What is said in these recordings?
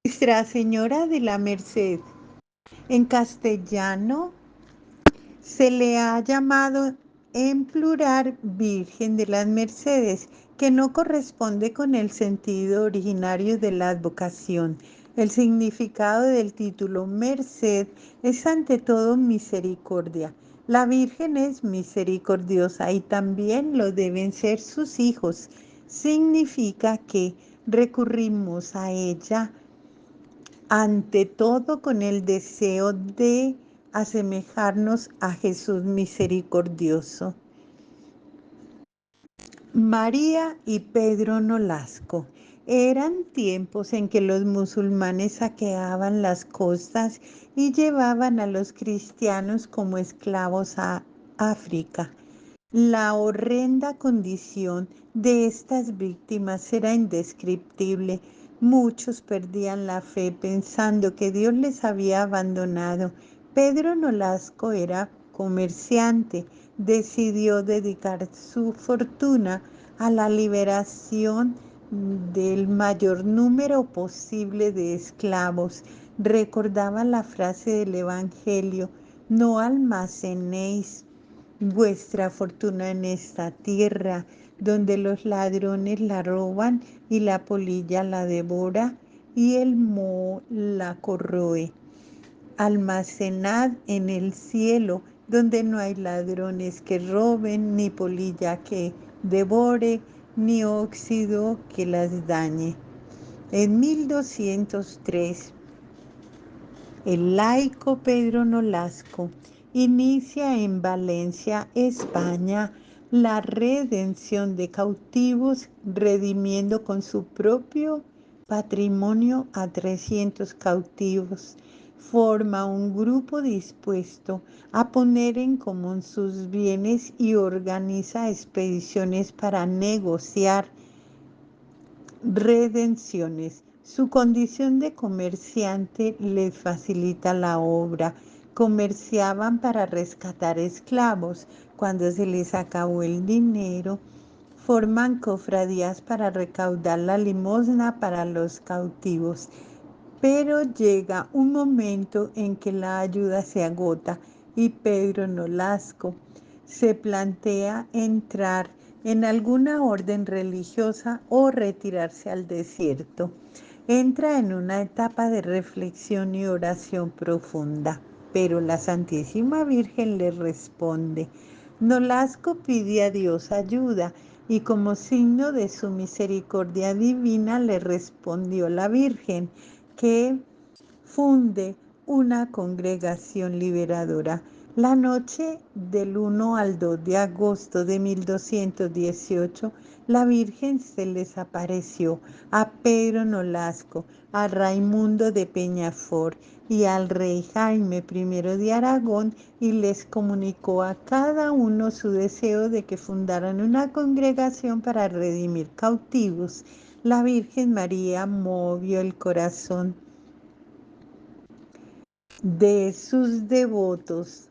Nuestra Señora de la Merced. En castellano se le ha llamado en plural Virgen de las Mercedes, que no corresponde con el sentido originario de la advocación. El significado del título Merced es ante todo misericordia. La Virgen es misericordiosa y también lo deben ser sus hijos. Significa que recurrimos a ella ante todo con el deseo de asemejarnos a Jesús misericordioso. María y Pedro Nolasco. Eran tiempos en que los musulmanes saqueaban las costas y llevaban a los cristianos como esclavos a África. La horrenda condición de estas víctimas era indescriptible. Muchos perdían la fe pensando que Dios les había abandonado. Pedro Nolasco era comerciante. Decidió dedicar su fortuna a la liberación del mayor número posible de esclavos. Recordaba la frase del Evangelio: no almacenéis vuestra fortuna en esta tierra, donde los ladrones la roban y la polilla la devora y el moho la corroe. Almacenad en el cielo, donde no hay ladrones que roben, ni polilla que devore, ni óxido que las dañe. En 1203, el laico Pedro Nolasco inicia en Valencia, España, la redención de cautivos, redimiendo con su propio patrimonio a 300 cautivos. Forma un grupo dispuesto a poner en común sus bienes y organiza expediciones para negociar redenciones. Su condición de comerciante les facilita la obra. Comerciaban para rescatar esclavos. Cuando se les acabó el dinero, forman cofradías para recaudar la limosna para los cautivos. Pero llega un momento en que la ayuda se agota y Pedro Nolasco se plantea entrar en alguna orden religiosa o retirarse al desierto. Entra en una etapa de reflexión y oración profunda, pero la Santísima Virgen le responde. Nolasco pide a Dios ayuda y como signo de su misericordia divina le respondió la Virgen que funde una congregación liberadora. La noche del 1 al 2 de agosto de 1218, la Virgen se les apareció a Pedro Nolasco, a Raimundo de Peñafort y al rey Jaime I de Aragón y les comunicó a cada uno su deseo de que fundaran una congregación para redimir cautivos. La Virgen María movió el corazón de sus devotos,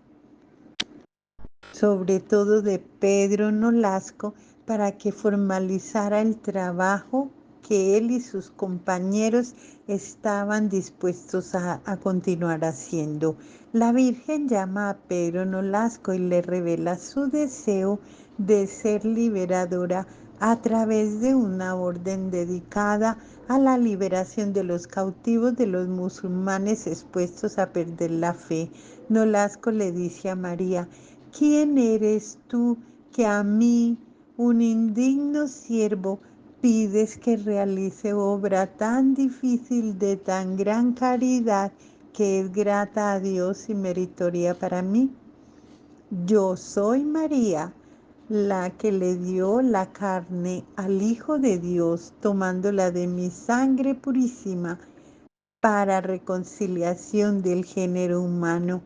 sobre todo de Pedro Nolasco, para que formalizara el trabajo que él y sus compañeros estaban dispuestos a continuar haciendo. La Virgen llama a Pedro Nolasco y le revela su deseo de ser liberadora a través de una orden dedicada a la liberación de los cautivos de los musulmanes expuestos a perder la fe. Nolasco le dice a María: ¿quién eres tú que a mí, un indigno siervo, pides que realice obra tan difícil de tan gran caridad que es grata a Dios y meritoria para mí? Yo soy María, la que le dio la carne al Hijo de Dios, tomándola de mi sangre purísima para reconciliación del género humano.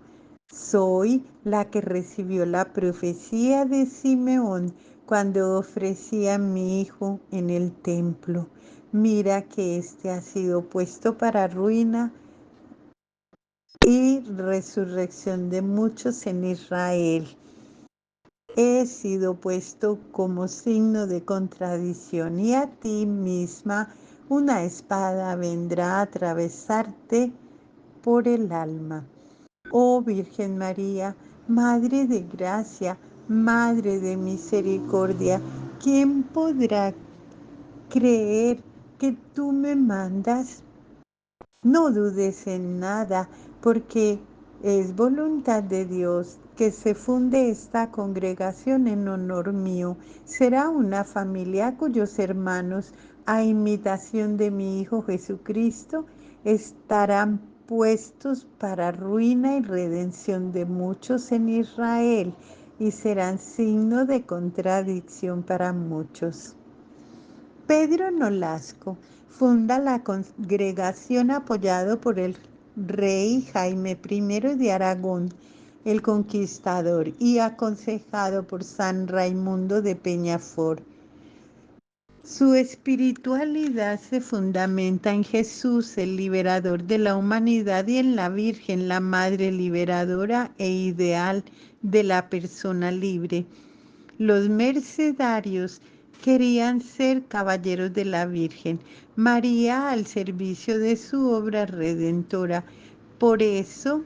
Soy la que recibió la profecía de Simeón cuando ofrecía a mi hijo en el templo. Mira que éste ha sido puesto para ruina y resurrección de muchos en Israel. He sido puesto como signo de contradicción y a ti misma una espada vendrá a atravesarte por el alma. Oh Virgen María, Madre de Gracia, Madre de Misericordia, ¿quién podrá creer que tú me mandas? No dudes en nada, porque es voluntad de Dios que se funde esta congregación en honor mío. Será una familia cuyos hermanos, a imitación de mi Hijo Jesucristo, estarán puestos para ruina y redención de muchos en Israel, y serán signo de contradicción para muchos. Pedro Nolasco funda la congregación apoyado por el rey Jaime I de Aragón, el Conquistador, y aconsejado por San Raimundo de Peñafort. Su espiritualidad se fundamenta en Jesús, el liberador de la humanidad, y en la Virgen, la madre liberadora e ideal de la persona libre. Los mercedarios querían ser caballeros de la Virgen, María al servicio de su obra redentora. Por eso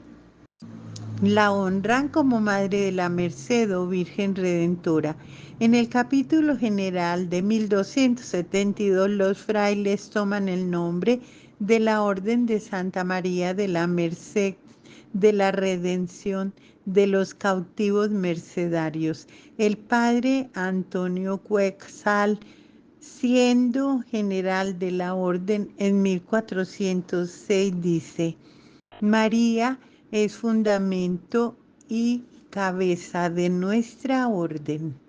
la honran como Madre de la Merced o Virgen Redentora. En el capítulo general de 1272, los frailes toman el nombre de la Orden de Santa María de la Merced, de la Redención de los cautivos mercedarios. El padre Antonio Quetzal, siendo general de la orden en 1406, dice: María es fundamento y cabeza de nuestra orden.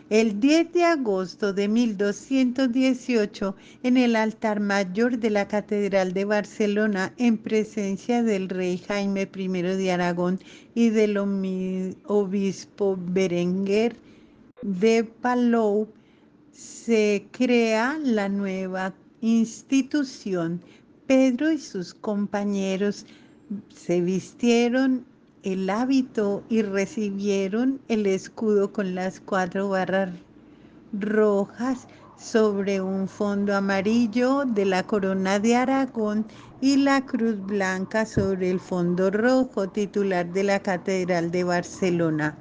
El 10 de agosto de 1218, en el altar mayor de la Catedral de Barcelona, en presencia del rey Jaime I de Aragón y del obispo Berenguer de Palou, se crea la nueva institución. Pedro y sus compañeros se vistieron el hábito y recibieron el escudo con las 4 barras rojas sobre un fondo amarillo de la corona de Aragón y la cruz blanca sobre el fondo rojo, titular de la Catedral de Barcelona.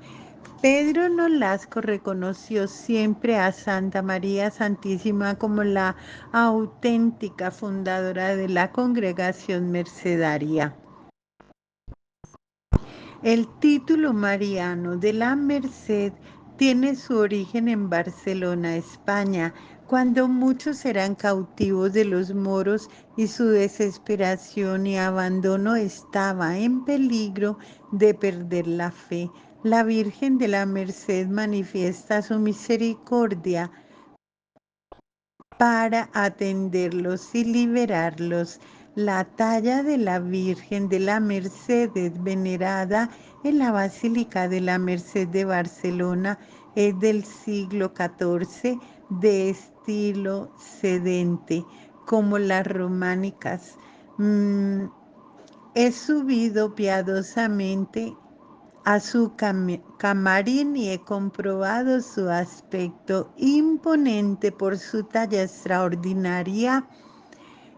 Pedro Nolasco reconoció siempre a Santa María Santísima como la auténtica fundadora de la congregación mercedaria. El título mariano de la Merced tiene su origen en Barcelona, España, cuando muchos eran cautivos de los moros y su desesperación y abandono estaba en peligro de perder la fe. La Virgen de la Merced manifiesta su misericordia para atenderlos y liberarlos. La talla de la Virgen de la Merced es venerada en la Basílica de la Merced de Barcelona. Es del siglo XIV, de estilo sedente, como las románicas. He subido piadosamente a su camarín y he comprobado su aspecto imponente por su talla extraordinaria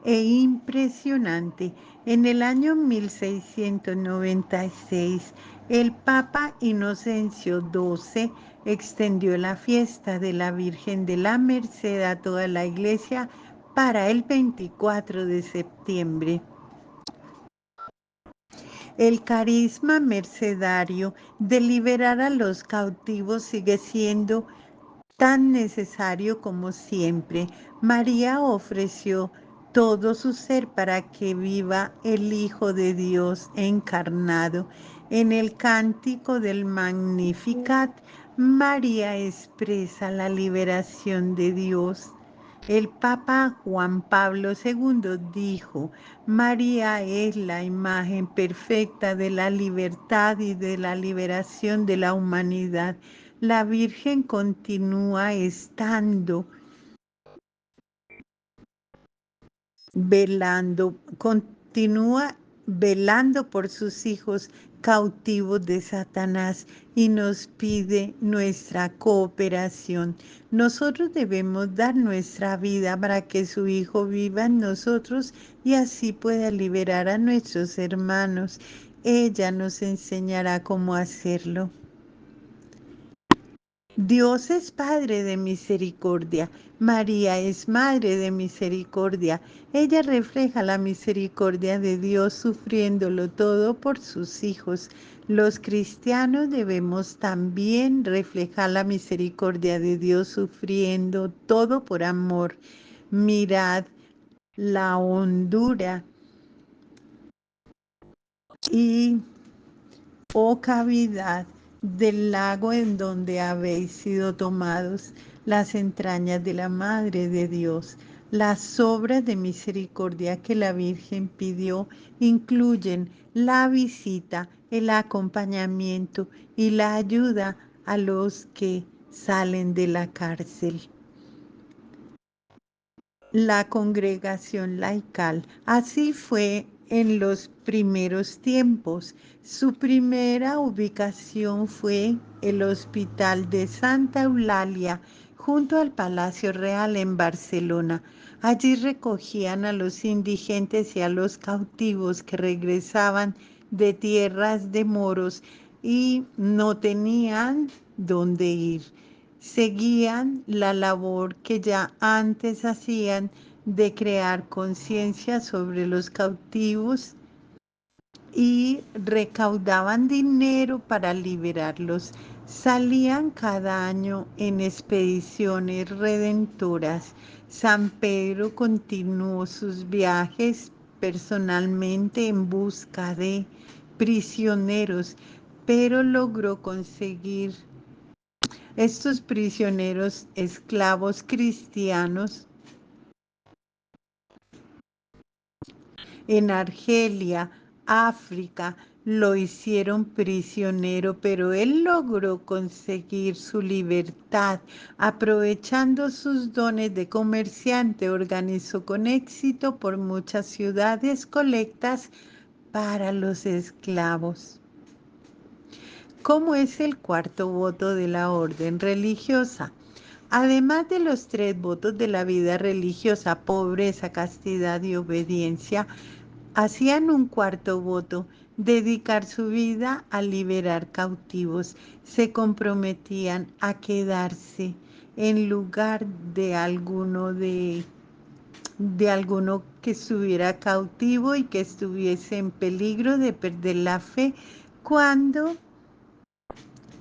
e impresionante. En el año 1696, el Papa Inocencio XII extendió la fiesta de la Virgen de la Merced a toda la iglesia para el 24 de septiembre. El carisma mercedario de liberar a los cautivos sigue siendo tan necesario como siempre. María ofreció todo su ser para que viva el Hijo de Dios encarnado. En el cántico del Magnificat, María expresa la liberación de Dios. El Papa Juan Pablo II dijo: María es la imagen perfecta de la libertad y de la liberación de la humanidad. La Virgen continúa estando continúa velando por sus hijos cautivos de Satanás y nos pide nuestra cooperación. Nosotros debemos dar nuestra vida para que su Hijo viva en nosotros y así pueda liberar a nuestros hermanos. Ella nos enseñará cómo hacerlo. Dios es Padre de misericordia, María es Madre de misericordia. Ella refleja la misericordia de Dios sufriéndolo todo por sus hijos. Los cristianos debemos también reflejar la misericordia de Dios sufriendo todo por amor. Mirad la hondura y oh cavidad del lago en donde habéis sido tomados, las entrañas de la Madre de Dios. Las obras de misericordia que la Virgen pidió incluyen la visita, el acompañamiento y la ayuda a los que salen de la cárcel. La congregación laical. Así fue en los primeros tiempos. Su primera ubicación fue el Hospital de Santa Eulalia, junto al Palacio Real en Barcelona. Allí recogían a los indigentes y a los cautivos que regresaban de tierras de moros y no tenían dónde ir. Seguían la labor que ya antes hacían de crear conciencia sobre los cautivos y recaudaban dinero para liberarlos. Salían cada año en expediciones redentoras. San Pedro continuó sus viajes personalmente en busca de prisioneros, pero logró conseguir estos prisioneros esclavos cristianos en Argelia, África, lo hicieron prisionero, pero él logró conseguir su libertad. Aprovechando sus dones de comerciante, organizó con éxito por muchas ciudades colectas para los esclavos. ¿Cómo es el cuarto voto de la orden religiosa? Además de los 3 votos de la vida religiosa, pobreza, castidad y obediencia, hacían un cuarto voto, dedicar su vida a liberar cautivos. Se comprometían a quedarse en lugar de alguno que estuviera cautivo y que estuviese en peligro de perder la fe cuando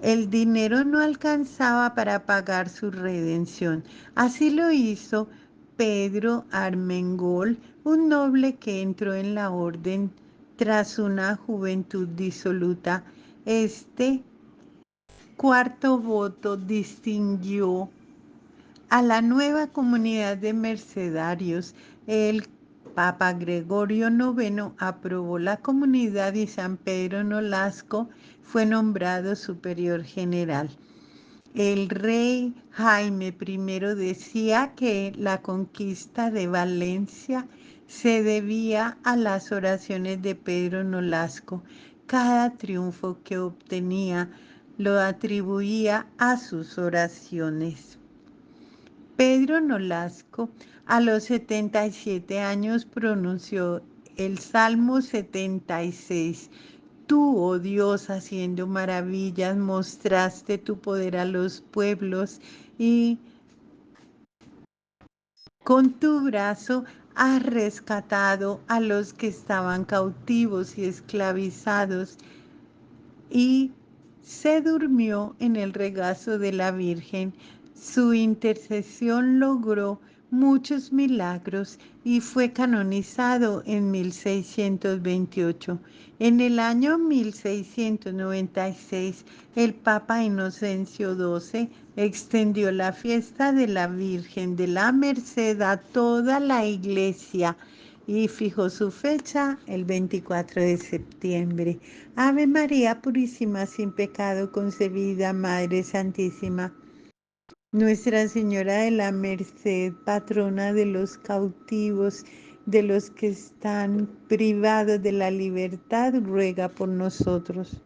el dinero no alcanzaba para pagar su redención. Así lo hizo Pedro Armengol, un noble que entró en la orden tras una juventud disoluta. Este cuarto voto distinguió a la nueva comunidad de mercedarios. El Papa Gregorio IX aprobó la comunidad y San Pedro Nolasco fue nombrado superior general. El rey Jaime I decía que la conquista de Valencia se debía a las oraciones de Pedro Nolasco. Cada triunfo que obtenía lo atribuía a sus oraciones. Pedro Nolasco a los 77 años pronunció el Salmo 76. Tú, oh Dios, haciendo maravillas, mostraste tu poder a los pueblos y con tu brazo has rescatado a los que estaban cautivos y esclavizados y se durmió en el regazo de la Virgen. Su intercesión logró muchos milagros y fue canonizado en 1628. En el año 1696, el Papa Inocencio XII extendió la fiesta de la Virgen de la Merced a toda la Iglesia y fijó su fecha el 24 de septiembre. Ave María Purísima, sin pecado concebida, Madre Santísima. Nuestra Señora de la Merced, patrona de los cautivos, de los que están privados de la libertad, ruega por nosotros.